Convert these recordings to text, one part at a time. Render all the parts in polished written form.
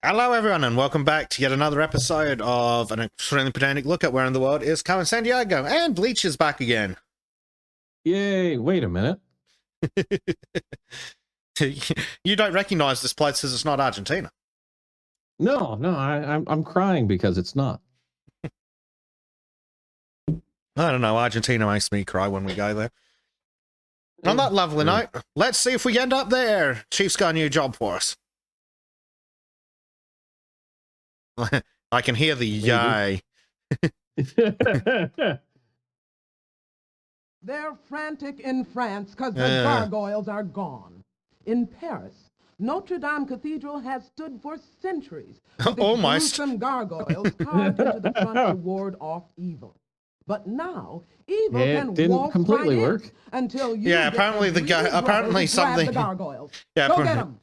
Hello everyone and welcome back to yet another episode of an extremely pedantic look at where in the world is Carmen Sandiego, and Bleach is back again. Yay, wait a minute. You don't recognize this place because it's not Argentina. No, I'm crying because it's not. I don't know, Argentina makes me cry when we go there. On that lovely note, let's see if we end up there. Chief's got a new job for us. I can hear the yay. They're frantic in France because the gargoyles are gone. In Paris, Notre-Dame Cathedral has stood for centuries with its gruesome gargoyles carved into the front to ward off evil. But now, evil can walk completely right work. Until you apparently apparently something. The gargoyles. Yeah, go get them.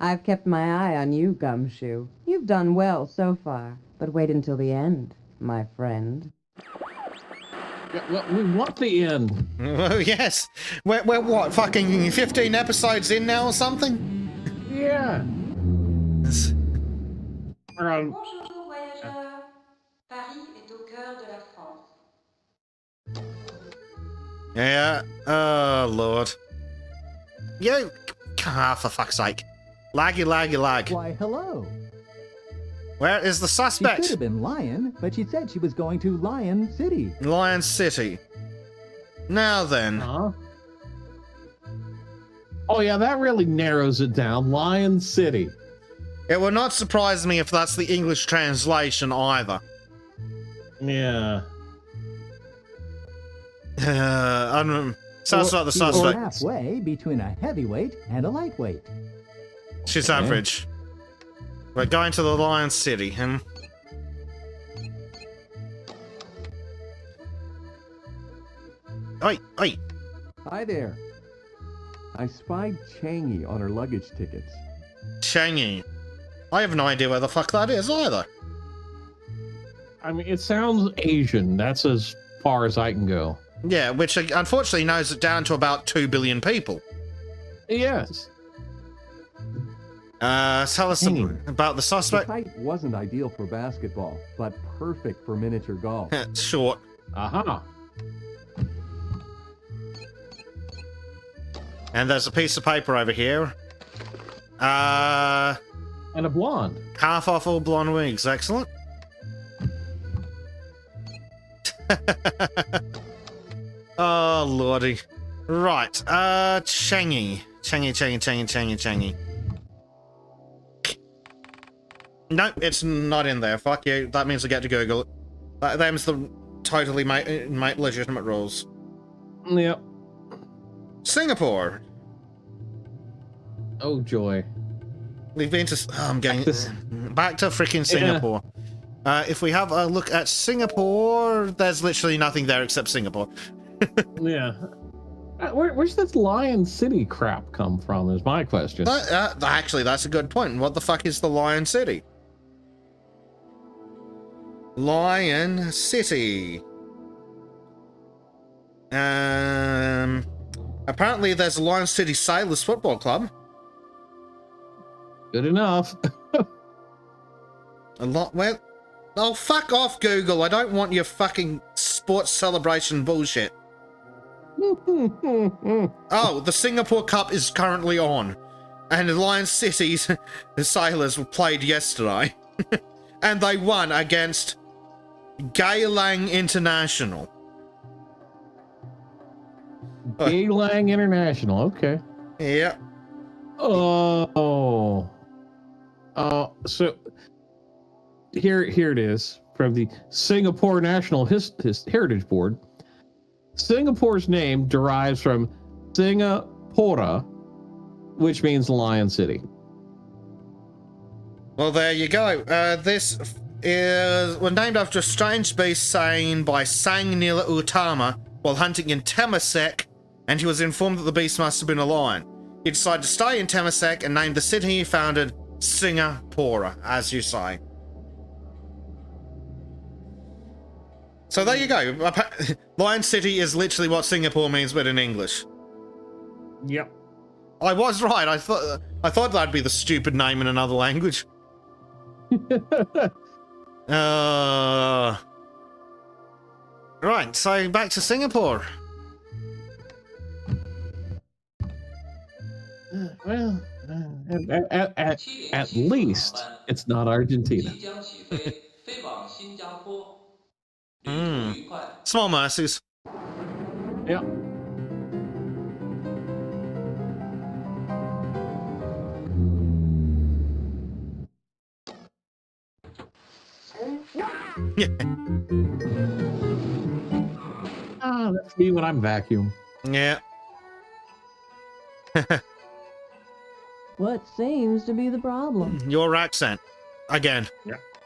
I've kept my eye on you, Gumshoe. You've done well so far, but wait until the end, my friend. Yeah, well, we want the end. Oh, yes. We're what, fucking 15 episodes in now or something? Yeah. Bonjour, voyageurs. Paris est au cœur de la France. Yeah. Oh, Lord. You. For fuck's sake. Laggy, laggy, lag. Why, hello. Where is the She suspect? could have been Lion, but she said she was going to Lion City. Lion City. Now then. Huh? Oh, yeah, that really narrows it down. Lion City. It would not surprise me if that's the English translation either. Yeah. Sounds like the Or suspect. halfway between a heavyweight and a lightweight. She's average. We're going to the Lion City, and Oi, oi. Hi there. I spied Changi on her luggage tickets. Changi. I have no idea where the fuck that is either. I mean, it sounds Asian. That's as far as I can go. Yeah, which unfortunately narrows it down to about 2 billion people. Yes. Tell us about the The suspect. site wasn't ideal for basketball, but perfect for miniature golf. Short. Aha. And there's a piece of paper over here. And a blonde. Half off all blonde wigs. Excellent. Oh, lordy. Right. Changi. Changi. Nope, it's not in there. Fuck you. That means I get to Google it. Them's the totally legitimate rules. Yep. Singapore. Oh, joy. We've been to... Oh, I'm getting... Back to freaking Singapore. If we have a look at Singapore, there's literally nothing there except Singapore. Yeah. Where's this Lion City crap come from is my question. Actually, that's a good point. What the fuck is the Lion City? Lion City. Apparently there's a Lion City Sailors Football Club. Good enough. A lot. Well, oh, fuck off, Google. I don't want your fucking sports celebration bullshit. Oh, the Singapore Cup is currently on, and the Lion City's Sailors were played yesterday, and they won against Geylang International. Geylang International. Okay. Yeah. Oh. So here it is from the Singapore National Heritage Board. Singapore's name derives from Singapura, which means Lion City. Well, there you go. This was named after a strange beast seen by Sang Nila Utama while hunting in Temasek, and he was informed that the beast must have been a lion. He decided to stay in Temasek and named the city he founded Singapore, as you say. So there you go. Lion City is literally what Singapore means, but in English. Yep. I was right. I thought I thought that'd be the stupid name in another language. Right, so back to Singapore. Well, at least it's not Argentina. 即将起飞，飞往新加坡，旅途 Mm. 愉快。 Small mercies. Yeah. Yeah. Ah, that's me when I'm vacuum. Yeah. What seems to be the problem? Your accent. Again.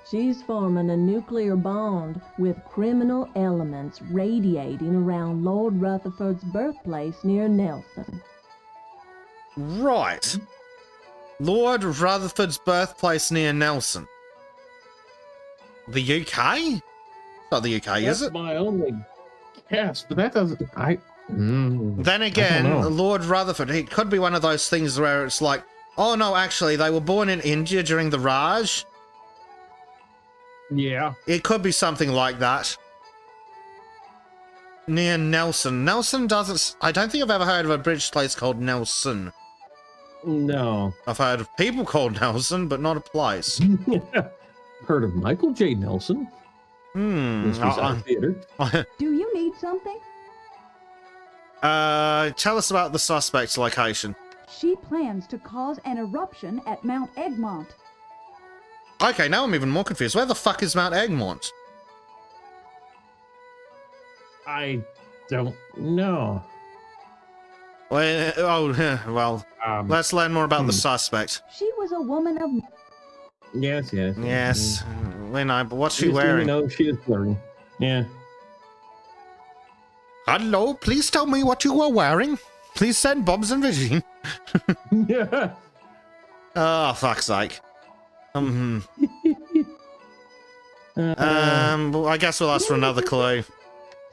She's forming a nuclear bond with criminal elements radiating around Lord Rutherford's birthplace near Nelson. Right. Lord Rutherford's birthplace near Nelson. The UK? Not the UK, is That's it? my only guess, but that doesn't. Then again, Lord Rutherford, it could be one of those things where it's like, oh no, actually, they were born in India during the Raj. Yeah. It could be something like that. Near Nelson. Nelson doesn't... I don't think I've ever heard of a British place called Nelson. No. I've heard of people called Nelson, but not a place. Heard of Michael J. Nelson? Theater. Do you need something? Tell us about the suspect's location. She plans to cause an eruption at Mount Egmont. Okay, now I'm even more confused. Where the fuck is Mount Egmont? I don't know. Well, let's learn more about the suspect. She was a woman of... Yes. Yes, we know, but what's she We wearing? know she is wearing. Yeah. Hello, please tell me what you are wearing. Please send Bob's and Regine. Yeah. Oh, fuck's sake. Well, I guess we'll ask for another clue.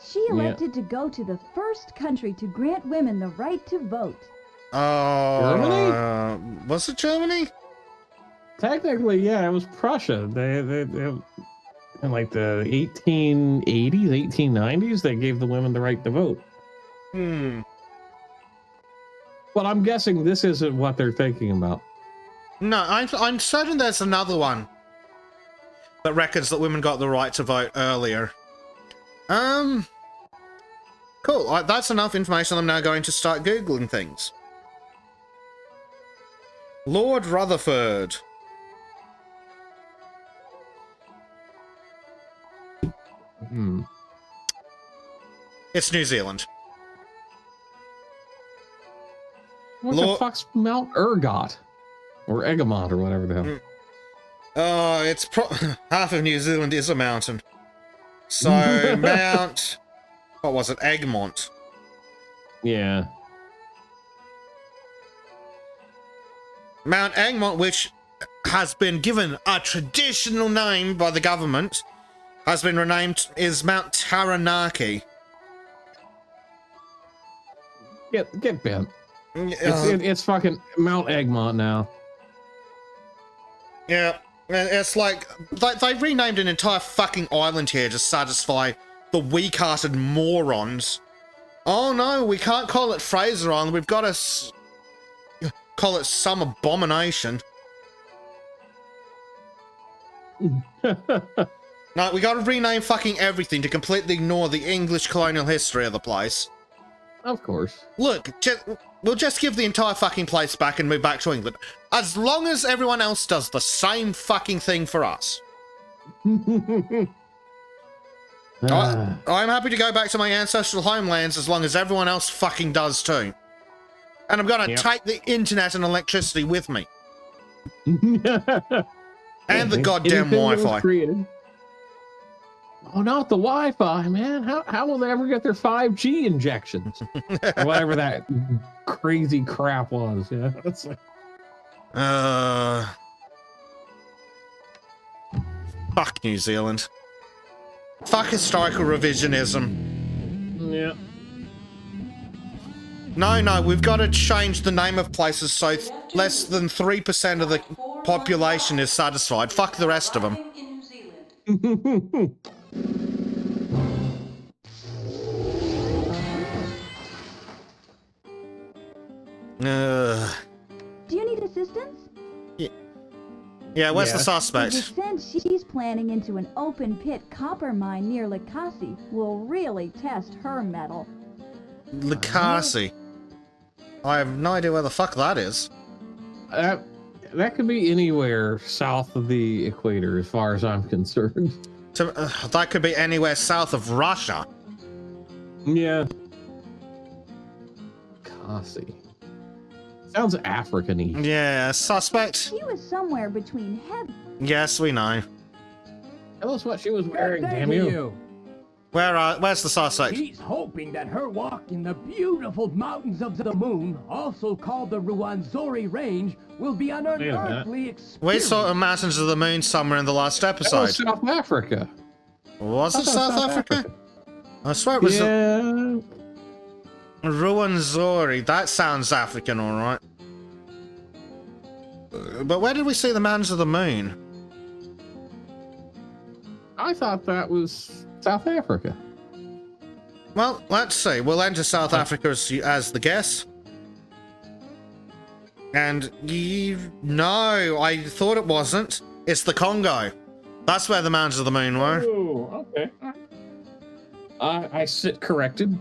She elected to go to the first country to grant women the right to vote. Germany? Was it Germany? Technically, yeah, it was Prussia. They in like the 1880s, 1890s, they gave the women the right to vote. But I'm guessing this isn't what they're thinking about. No, I'm certain there's another one that records that women got the right to vote earlier. Cool. That's enough information. I'm now going to start Googling things. Lord Rutherford. It's New Zealand. What the fuck's Mount Ergot? Or Egmont, or whatever the hell. It's half of New Zealand is a mountain. So, Mount... What was it? Egmont. Yeah. Mount Egmont, which has been given a traditional name by the government, has been renamed is Mount Taranaki. Get bent. It's fucking Mount Egmont now. Yeah, it's like they renamed an entire fucking island here to satisfy the weak-hearted morons. Oh no, we can't call it Fraser Island. We've got to call it some abomination. No, we got to rename fucking everything to completely ignore the English colonial history of the place. Of course. Look, we'll just give the entire fucking place back and move back to England. As long as everyone else does the same fucking thing for us. I'm happy to go back to my ancestral homelands as long as everyone else fucking does too. And I'm gonna take the internet and electricity with me. And the goddamn Wi-Fi. Oh, not the Wi-Fi, man. How will they ever get their 5G injections? Or whatever that crazy crap was. Yeah. It's like... Fuck New Zealand. Fuck historical revisionism. Yeah. No, we've got to change the name of places so less than 3% of the population is satisfied. Fuck the rest of them. In New Zealand. Do you need assistance? Yeah, where's the suspect? The descent she's planning into an open pit copper mine near Likasi will really test her mettle. Likasi. I have no idea where the fuck that is. That could be anywhere south of the equator, as far as I'm concerned. That could be anywhere south of Russia. Yeah. Kasi. Sounds African-y. Yeah, suspect. She was somewhere between heaven. Yes, we know. Tell us what she was wearing, damn Thank you. Where's the suspect? He's hoping that her walk in the beautiful mountains of the moon, also called the Ruwenzori Range, will be an unearthly experience. We saw a mountains of the moon somewhere in the last episode. That was South Africa. Was it South Africa? I swear it was Ruwenzori. That sounds African, alright. But where did we see the mountains of the moon? I thought that was South Africa. Well, let's see. We'll enter South Africa as the guess. And no, I thought it wasn't. It's the Congo. That's where the mountains of the moon were. Oh, okay. I sit corrected.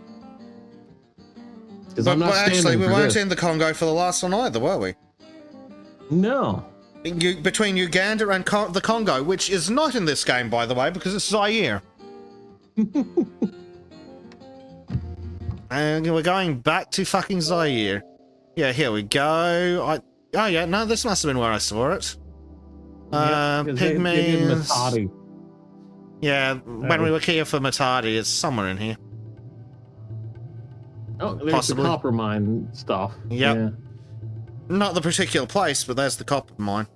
But actually, we weren't in the Congo for the last one either, were we? No. Between Uganda and the Congo, which is not in this game, by the way, because it's Zaire. And we're going back to fucking Zaire. Yeah, here we go. Oh yeah, no, this must have been where I saw it. Pygmies. Yeah, when we were here for Matadi, it's somewhere in here. Oh, there's Possibly. the copper mine stuff. Yep. Yeah. Not the particular place, but there's the copper mine.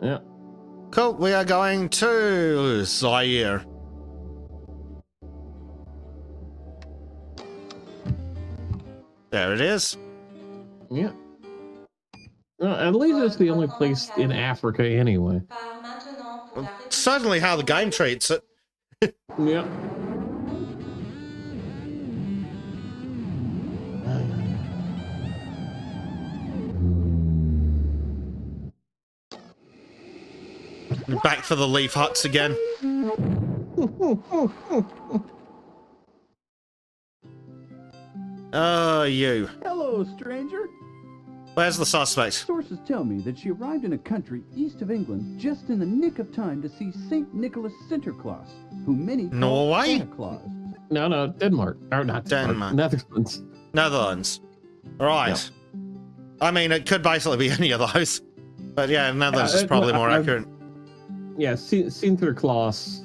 Yeah. Cool, we are going to Zaire. There it is. Yeah. Well, at least it's the only place in Africa anyway. Certainly how the game treats it. Yeah. Back for the leaf huts again. You. Hello, stranger. Where's the suspect? Sources tell me that she arrived in a country east of England just in the nick of time to see St. Nicholas Sinterklaas, who many call Norway? Santa Claus. No, Denmark. Or not Denmark. Netherlands. Netherlands. Right. Yeah. I mean, it could basically be any of those. But yeah, Netherlands is probably more accurate. Yeah, Sinterklaas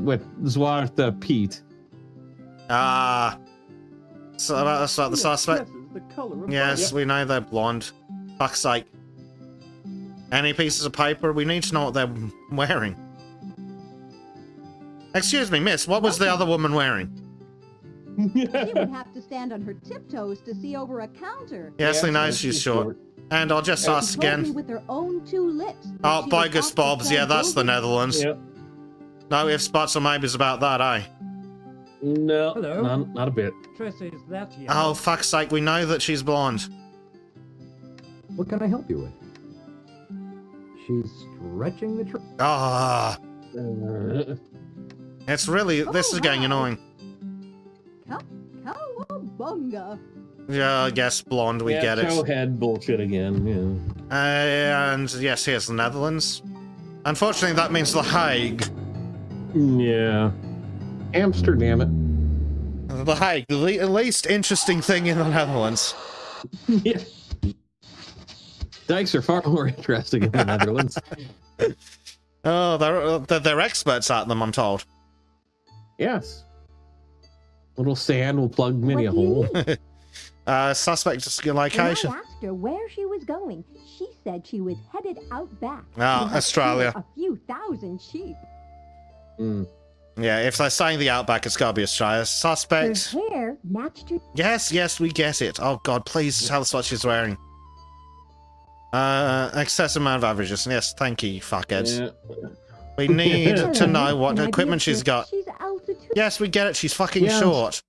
with Zwarte Piet. So that's not the suspect. The color of Yes, we know they're blonde. Fuck's sake. Any pieces of paper? We need to know what they're wearing. Excuse me, miss, what was the other woman wearing? She would have to stand on her tiptoes to see over a counter. Yes, we know she's short. And I'll just ask She told me again. with her own two lips. Oh, bogus Bobs, yeah, that's the Netherlands. Yep. No ifs, buts, or maybes about that, eh? No, Hello. not a bit. Tracy, is that you? Oh, fuck's sake, we know that she's blonde. What can I help you with? She's stretching the tree. Ah, it's really, this is getting annoying. Cowabunga. Yeah, I guess blonde, we get it. Towhead bullshit again, And yes, here's the Netherlands. Unfortunately, that means The Hague. yeah. Amsterdam it. The Hague, the least interesting thing in the Netherlands. Yeah. Dykes are far more interesting in the Netherlands. Oh, they're experts at them, I'm told. Yes. Little sand will plug many a hole. Suspect When location. I asked her where she was going, she said she was headed out back. Ah, to have Australia. A few thousand sheep. Yeah, if they're saying the Outback, it's gotta be Australia. Suspect. Her hair matched her. Yes, we get it. Oh god, please tell us what she's wearing. Excessive amount of averages. Yes, thank you, fuckheads. Yeah. We need to know what equipment she's got. She's altitude. Yes, we get it. She's fucking short.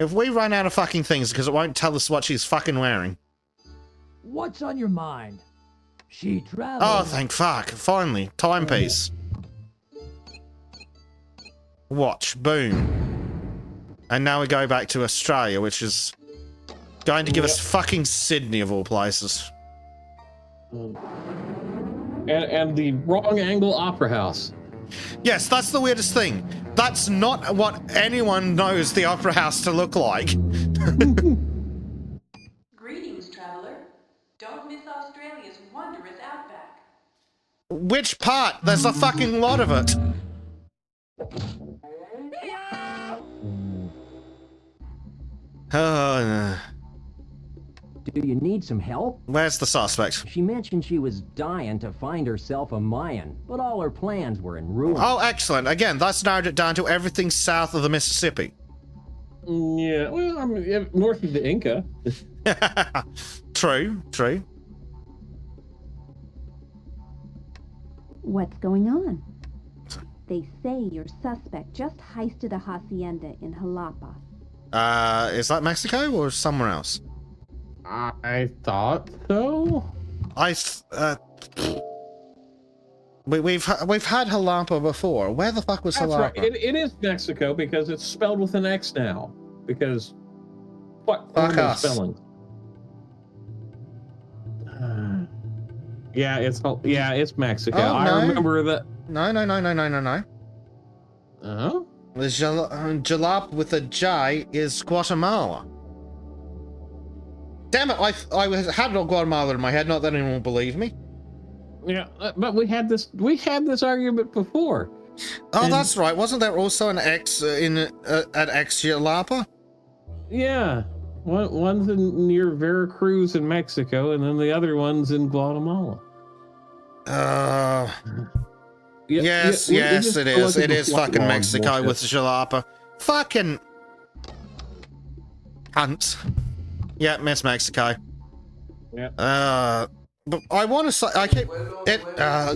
If we run out of fucking things because it won't tell us what she's fucking wearing. What's on your mind? She travels. Oh, thank fuck. Finally. Timepiece. Watch. Boom. And now we go back to Australia, which is going to give us fucking Sydney of all places. And the wrong angle opera house. Yes, that's the weirdest thing. That's not what anyone knows the opera house to look like. Greetings, traveler. Don't miss Australia's wondrous outback. Which part? There's a fucking lot of it. Oh, no. Do you need some help? Where's the suspect? She mentioned she was dying to find herself a Mayan, but all her plans were in ruin. Oh, excellent. Again, that's narrowed it down to everything south of the Mississippi. Yeah, well, I mean, north of the Inca. True. What's going on? They say your suspect just heisted a hacienda in Jalapa. Is that Mexico or somewhere else? I thought so. We've had Jalapa before. Where the fuck was That's Jalapa? right. It is Mexico because it's spelled with an X now. Because what Fuck us. spelling? It's Mexico. Oh, no. I remember that. No. Oh. The Jalap with a J is Guatemala. Damn it! I had Guatemala in my head. Not that anyone will believe me. Yeah, but we had this argument before. Oh, that's right. Wasn't there also an X at X Jalapa? Yeah, one's near Veracruz in Mexico, and then the other one's in Guatemala. Yes, it is. It is fucking Mexico with Jalapa. Fucking cunts. Yeah, Miss Mexico. Yeah. But I want to say,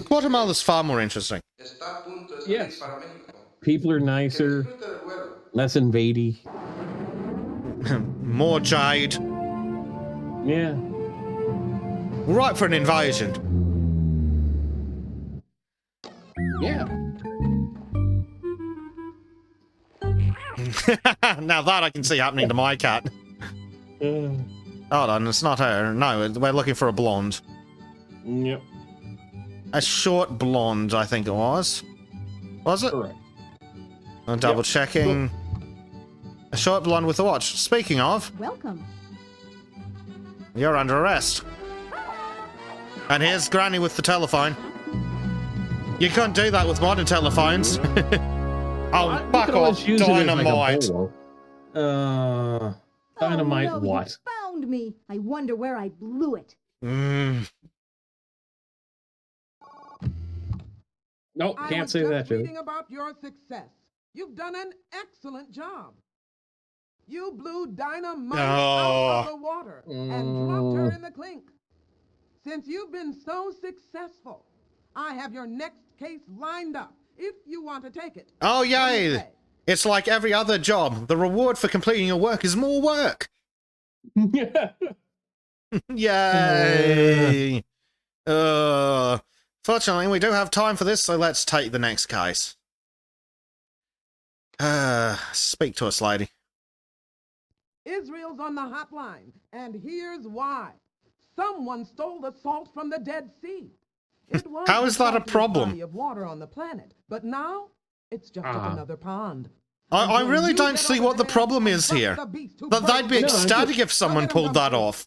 Guatemala's far more interesting. Yes. People are nicer, less invadey. More jade. Yeah. Right for an invasion. Yeah. Now that I can see happening to my cat. Hold on, it's not her. No, we're looking for a blonde. Yep. A short blonde, I think it was. Was it? Correct. I'm double checking. A short blonde with a watch. Speaking of, Welcome. you're under arrest. And here's Granny with the telephone. You can't do that with modern telephones. Oh, fuck off, dynamite. Oh, Dynamite no, what? You found me. I wonder where I blew it. Nope, can't say that, Joey. Reading about your success. You've done an excellent job. You blew dynamite out of the water and dropped her in the clink. Since you've been so successful, I have your next case lined up if you want to take it. Oh, yay! It's like every other job. The reward for completing your work is more work. Yay! Fortunately, we do have time for this, so let's take the next case. Speak to us, lady. Israel's on the hotline, and here's why. Someone stole the salt from the Dead Sea. It was How is that a the problem? body of water on the planet, but now it's just another pond. I really don't see what the problem is here. But they'd be ecstatic if someone pulled that off.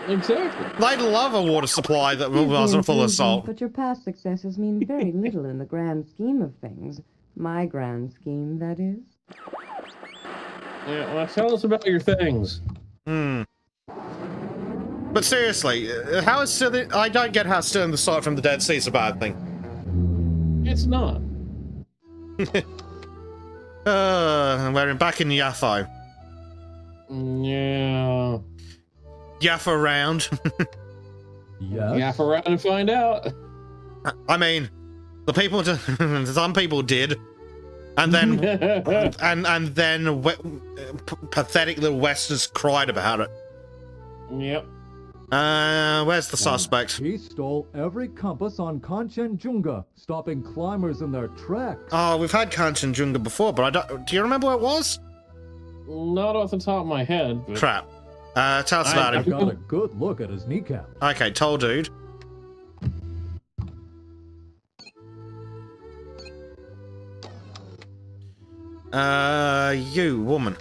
Exactly. They'd love a water supply that wasn't full of salt. But your past successes mean very little in the grand scheme of things. My grand scheme, that is. Yeah, well, tell us about your things. But seriously, how is stealing... I don't get how stealing the salt from the Dead Sea is a bad thing. It's not. We're back in Yaffo. Yeah. Yaff around. Yes. Yaff around and find out. I mean, the people, some people did, and then, and then pathetic little Westerners cried about it. Yep. Where's the suspect? He stole every compass on Kanchenjunga, stopping climbers in their tracks. Oh, we've had Kanchenjunga before, but I don't. Do you remember what it was? Not off the top of my head. But Crap. Tell us about I've him. got a good look at his kneecap. Okay, tall dude. You, woman.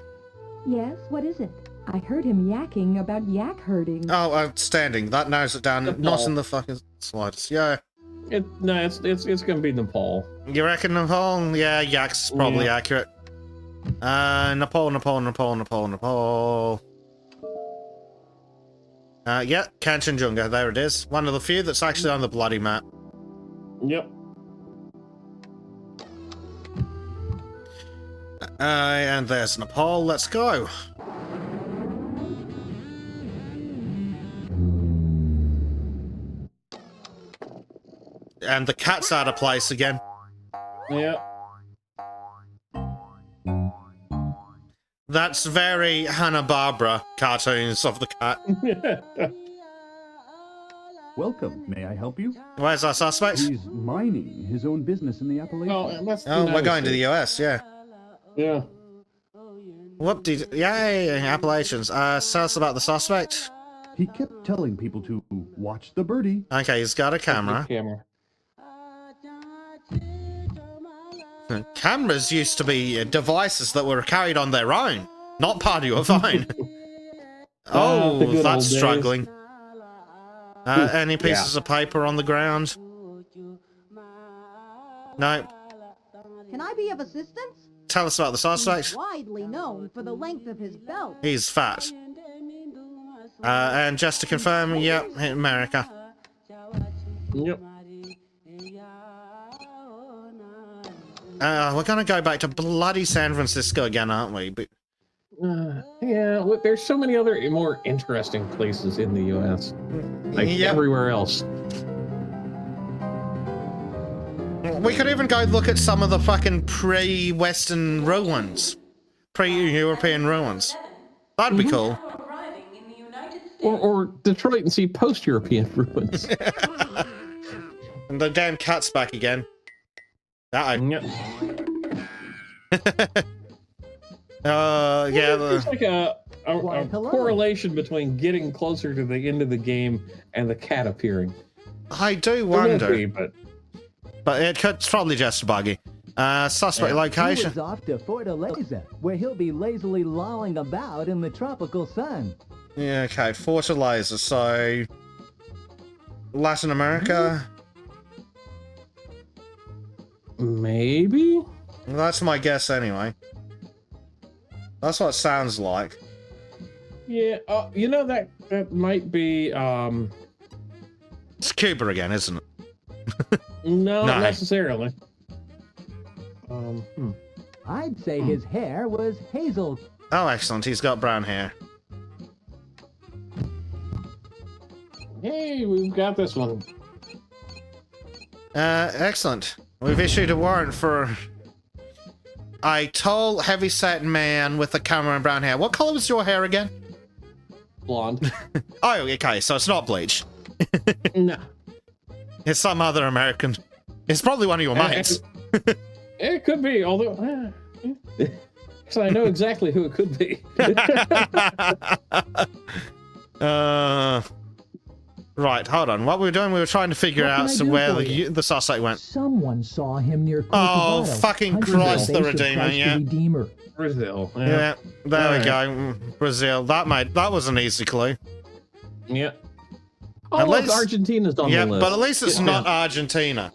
Yes, what is it? I heard him yakking about yak herding. Oh, outstanding. That narrows it down. Not in the fucking slightest. Yeah. It's gonna be Nepal. You reckon Nepal? Yeah, yak's probably accurate. Nepal. Yeah, Kanchenjunga, there it is. One of the few that's actually on the bloody map. Yep. And there's Nepal, let's go. And the cat's out of place again. Yep. That's very Hanna-Barbera cartoons of the cat. Welcome. May I help you? Where's our suspect? He's minding his own business in the Appalachians. We're going to the US, yeah. Yeah. Whoop-de- Yay, Appalachians. Tell us about the suspect. He kept telling people to watch the birdie. Okay, he's got a camera. Cameras used to be devices that were carried on their own, not part of your phone. Oh, that's struggling. Any pieces of paper on the ground? No. Can I be of assistance? Tell us about the suspect. He's widely known for the length of his belt. He's fat. And just to confirm, yep, America. Yep. We're gonna go back to bloody San Francisco again, aren't we? But yeah, there's so many other more interesting places in the U.S. Like everywhere else. We could even go look at some of the fucking pre-Western ruins. Pre-European ruins. That'd be cool. Or Detroit and see post-European ruins. And the damn cat's back again. Yep. Yeah. There's like a correlation between getting closer to the end of the game and the cat appearing. I do wonder. But it's probably just buggy. Suspect location. He was off to Fortaleza, where he'll be lazily lolling about in the tropical sun. Yeah, okay. Fortaleza, so... Latin America? Maybe? That's my guess anyway. That's what it sounds like. Yeah, you know, that might be, It's Cuba again, isn't it? No, not necessarily. I'd say his hair was hazel. Oh, excellent. He's got brown hair. Hey, we've got this one. Excellent. We've issued a warrant for a tall, heavy-set man with a camera and brown hair. What color was your hair again? Blonde. Oh, okay, so it's not bleach. No. It's some other American. It's probably one of your mates. It could be, although... So I know exactly who it could be. Right, hold on. What we were doing, we were trying to figure out where the suspect went. Someone saw him near Oh, fucking Christ the Redeemer, yeah. Brazil. Yeah, there we go. Brazil. That was an easy clue. Yeah. Oh, look, Argentina's on the list. But at least it's not Argentina.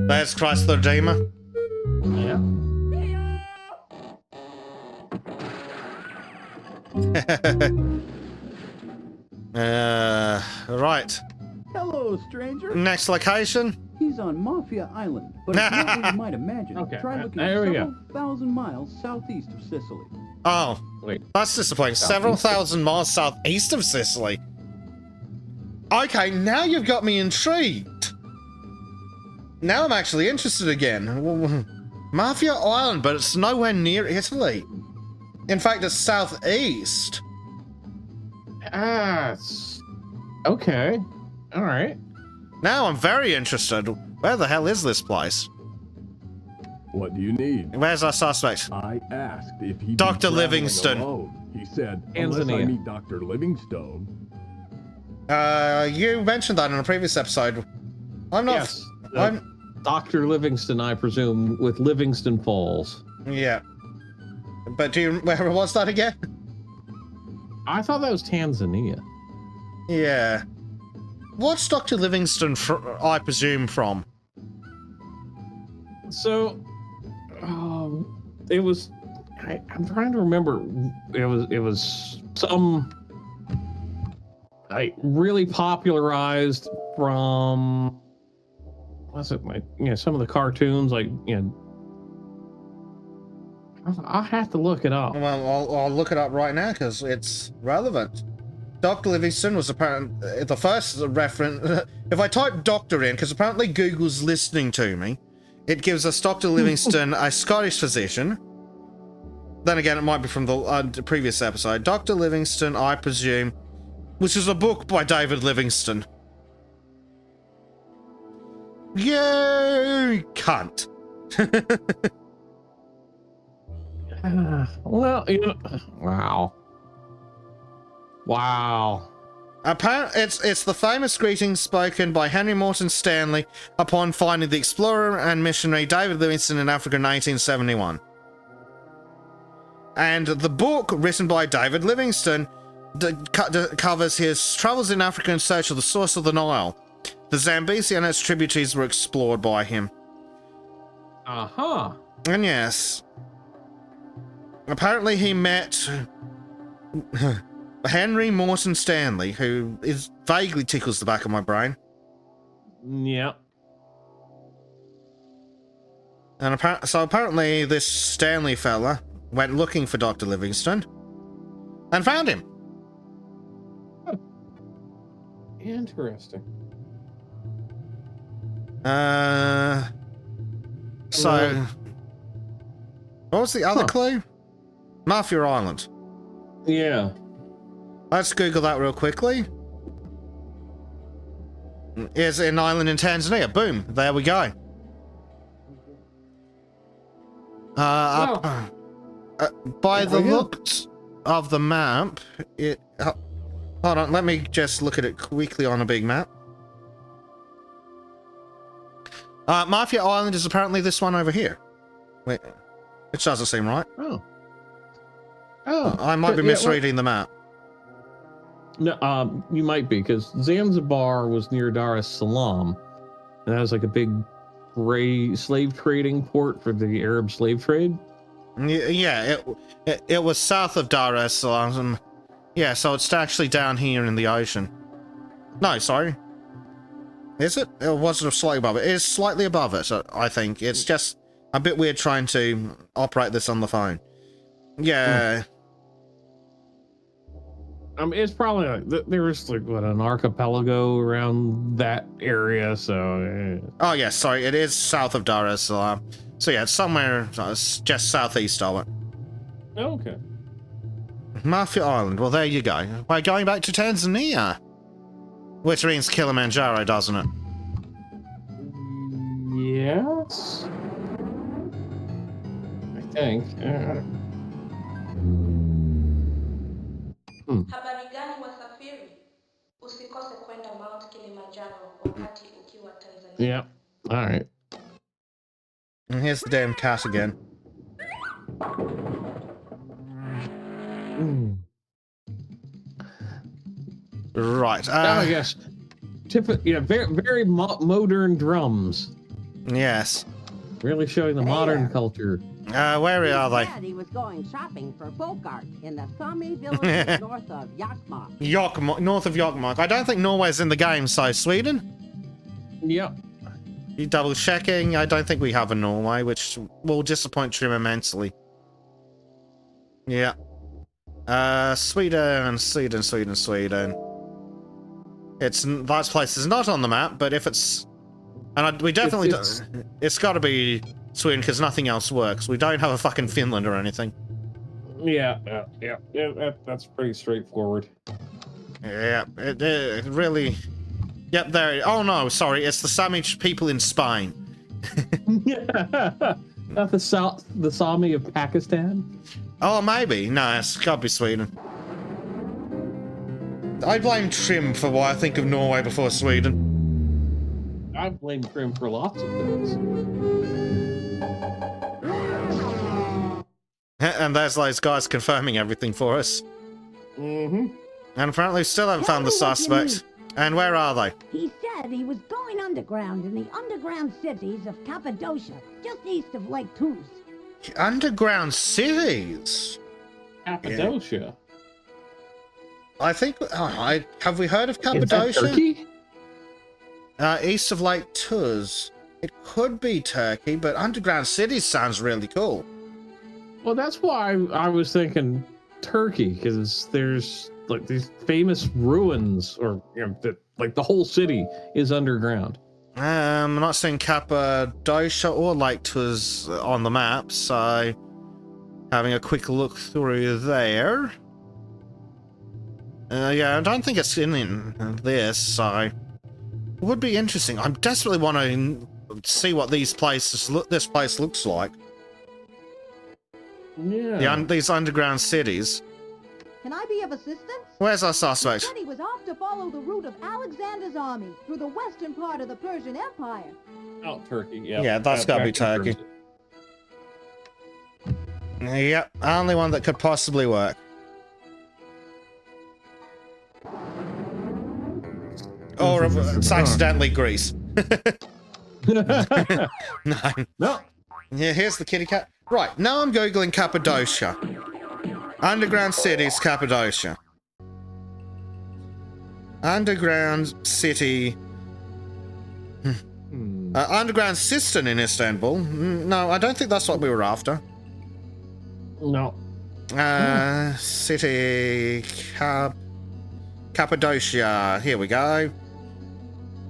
There's Christ the Redeemer. Yeah. Right. Hello, stranger. Next location. He's on Mafia Island, but it's not what you might imagine. Okay, Try looking there we several thousand miles southeast of Sicily. Oh, Wait. That's disappointing. Several thousand miles southeast of Sicily. Okay, now you've got me intrigued. Now I'm actually interested again. Mafia Island, but it's nowhere near Italy. In fact, it's southeast. Okay. All right. Now I'm very interested. Where the hell is this place? What do you need? Where's our suspect? I asked if he'd Dr. be Livingston. alone. He said, unless I meet Dr. Livingstone. You mentioned that in a previous episode. I'm not... Yes. I'm... Dr. Livingston, I presume, with Livingston Falls. Yeah. But do you... Where was that again? I thought that was Tanzania. Yeah. What's Dr. Livingston, I presume, from? So, it was... I'm trying to remember. It was some... really popularized from... What's it like? Some of the cartoons, I'll have to look it up. Well, I'll look it up right now because it's relevant. Dr. Livingston was apparently the first reference. If I type doctor in, because apparently Google's listening to me, it gives us Dr. Livingston, a Scottish physician. Then again, it might be from the previous episode. Dr. Livingston, I presume, which is a book by David Livingstone. You cunt. Well, wow. Apparently, it's the famous greeting spoken by Henry Morton Stanley upon finding the explorer and missionary David Livingstone in Africa in 1871. And the book, written by David Livingstone, covers his travels in Africa in search of the source of the Nile. The Zambezi and its tributaries were explored by him. Uh-huh. And yes, apparently he met Henry Morton Stanley, who vaguely tickles the back of my brain. Yep. And apparently this Stanley fella went looking for Dr. Livingstone and found him. Interesting. So, what was the other clue? Mafia Island. Yeah. Let's Google that real quickly. Is an island in Tanzania. Boom. There we go. By the looks of the map, hold on, let me just look at it quickly on a big map. Mafia Island is apparently this one over here. Wait, which doesn't seem right. Oh, I might be misreading the map. No, you might be, because Zanzibar was near Dar es Salaam, and that was like a big slave trading port for the Arab slave trade. Yeah, it was south of Dar es Salaam. Yeah, so it's actually down here in the ocean. No, sorry. Is it? It wasn't slightly above it. It is slightly above it, so I think. It's just a bit weird trying to operate this on the phone. Yeah. It's probably there's an archipelago around that area, so. Oh yeah, sorry, it is south of Dar es Salaam. So yeah, it's somewhere just southeast of it. Okay. Mafia Island. Well, there you go. We're going back to Tanzania, which means Kilimanjaro, doesn't it? Yes. I think. Habari gani wasafiri? Usikose kwenda Mount Kilimanjaro wakati ukiwa Tanzania. Yeah. All right. And here's the damn cat again. Right. I guess. Very modern drums. Yes. Really showing the modern culture. Where are they? He was going shopping for folk art in the Sami village north of Jokkmokk, north of Jokkmokk. I don't think Norway's in the game, so Sweden? Yep. You double checking? I don't think we have a Norway, which will disappoint Trim immensely. Yeah. Sweden. That place is not on the map, but if it's... And we definitely... It's got to be Sweden, because nothing else works. We don't have a fucking Finland or anything. Yeah, that's pretty straightforward. Yeah, it really... Yep, there... Oh no, sorry, it's the Sami people in Spain. Not the Sami of Pakistan? Oh, maybe. No, it's gotta be Sweden. I blame Trim for why I think of Norway before Sweden. I blame Trim for lots of things. And there's those guys confirming everything for us. Mm-hmm. And apparently still haven't found the suspect. And where are they? He said he was going underground in the underground cities of Cappadocia, just east of Lake Toos. Underground cities? Cappadocia? Yeah. I think... have we heard of Cappadocia? Is that Turkey? East of Lake Toos. It could be Turkey, but underground cities sounds really cool. Well, that's why I was thinking Turkey, because there's like these famous ruins, or like the whole city is underground. I'm not seeing Cappadocia or Lake Toos on the map, so having a quick look through there. Yeah, I don't think it's in this, so it would be interesting. I'm desperately wanting to see what this place looks like. Yeah. These underground cities. Can I be of assistance? Where's our suspect? He said he was off to follow the route of Alexander's army through the western part of the Persian Empire. Oh, Turkey, yeah. Yeah, that's gotta be Turkey. Yep, only one that could possibly work. Or it's accidentally Greece. No. Yeah, here's the kitty cat. Right, now I'm googling Cappadocia. Underground cities, Cappadocia. Underground city. Underground cistern in Istanbul. No, I don't think that's what we were after. No. City Cappadocia. Here we go.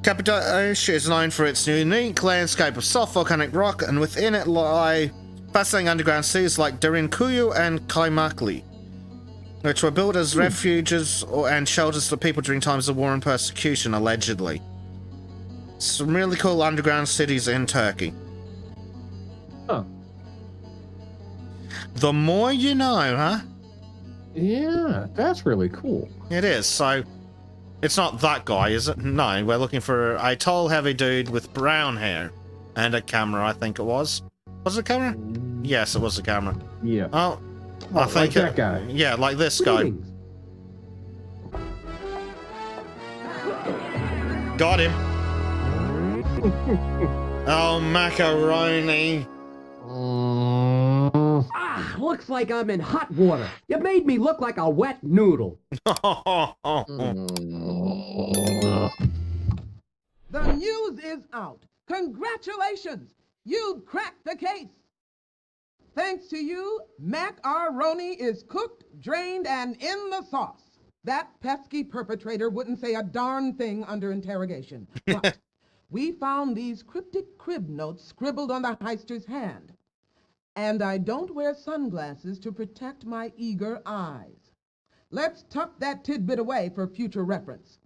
Cappadocia is known for its unique landscape of soft volcanic rock, and within it lie fascinating underground cities like Derinkuyu and Kaymakli, which were built as refuges and shelters for people during times of war and persecution, allegedly. Some really cool underground cities in Turkey. Huh. The more you know, huh? Yeah, that's really cool. It is, so... It's not that guy, is it? No, we're looking for a tall, heavy dude with brown hair. And a camera, I think it was. Was it a camera? Yes, it was a camera. Yeah. Oh, I think like that guy. Yeah, like this guy. Got him. Oh, macaroni. Ah, looks like I'm in hot water. You made me look like a wet noodle. The news is out. Congratulations! You've cracked the case. Thanks to you, macaroni is cooked, drained, and in the sauce. That pesky perpetrator wouldn't say a darn thing under interrogation. But we found these cryptic crib notes scribbled on the heister's hand. And I don't wear sunglasses to protect my eager eyes. Let's tuck that tidbit away for future reference.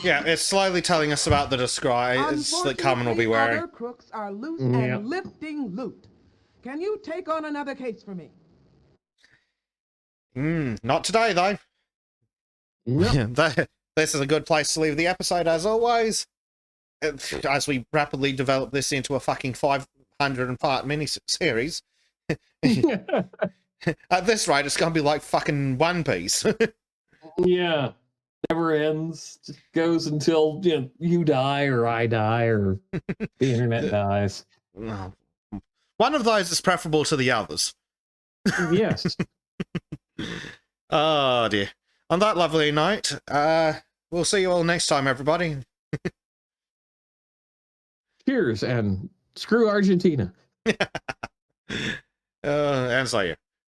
Yeah, it's slowly telling us about the disguise that Carmen will be wearing. Other crooks are loose and lifting loot. Can you take on another case for me? Not today, though. Yep. This is a good place to leave the episode, as always. As we rapidly develop this into a fucking 500-part mini-series. At this rate, it's going to be like fucking One Piece. Yeah. Never ends. Just goes until you die, or I die, or the internet dies. One of those is preferable to the others. Yes. Oh dear. On that lovely note, we'll see you all next time, everybody. Cheers and screw Argentina. And so yeah.